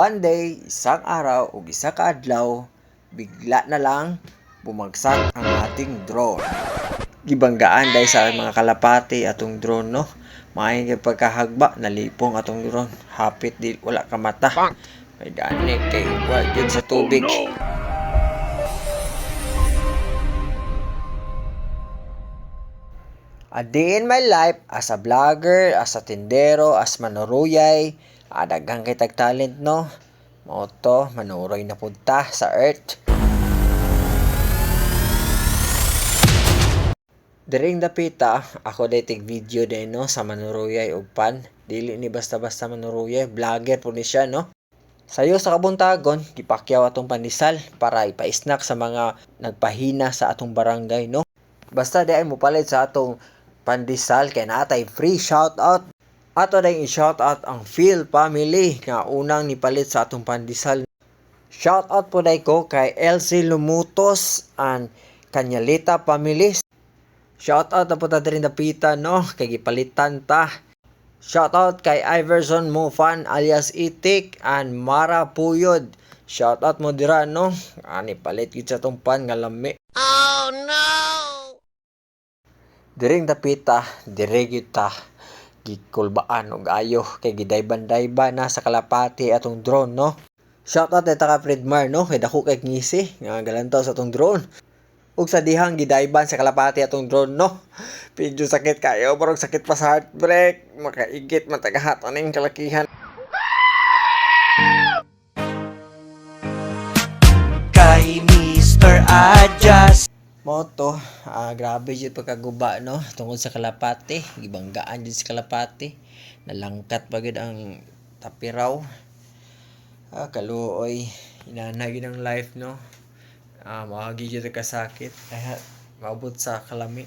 One day, isang araw o isa ka adlaw, bigla na lang bumagsak ang ating drone. Gibanggaan dahil sa mga kalapati atong drone, no? Maayong kay pagkahagba, nalipong atong drone. Hapit di wala ka mata. May gani kay wala yun sa tubig. A day in my life as a vlogger, as a tindero, as manuruyay, daghang kay tag talent, no? Moto, manuroy na punta sa earth. Diring dapita, ako dating video din, no, sa manuruyay ug pan. Dili ni basta-basta manuruyay, vlogger po ni siya, no? Sayo sa kabuntagon, gipakyaw atong pandesal para ipa-snack sa mga nagpahina sa atong barangay, no? Basta di ay mopalit sa atong pandesal kay natay free shoutout. Ato dayong i-shoutout ang Phil family nga unang nipalit sa atong pandesal. Shoutout po day ko kay Elsie Lumutos and Kanyalita family. Shoutout na po ta rin napita, no? Kay gipalitan ta. Shoutout kay Iverson Mufan alias Itik and Mara Puyod. Shoutout mo dira, no? Ani palit gid sa tong pan nga lami. Oh no! Diring dapita, dire gyud ta gikulbaan og ayo kay gidayban-dayban na sa kalapati atong drone, no? Shoutout ta ka Fredmar, no? Kay dako kay ngisi nga galantaw sa atong drone. Ug sa dihang gidayban sa kalapati atong drone, no? Medyo sakit kayo, parang sakit pa sa heartbreak, makaigit matagahat aning kalakihan. Kay Mr. Adjust. Moto, grabe yun pagkaguba, no? Tungkol sa kalapati, gibanggaan yun sa kalapati. Nalangkat bagid ang tapiraw. Kaluoy, inanay yun ang life, no? Makagigil ka sakit. Kaya, maabot sa kalami.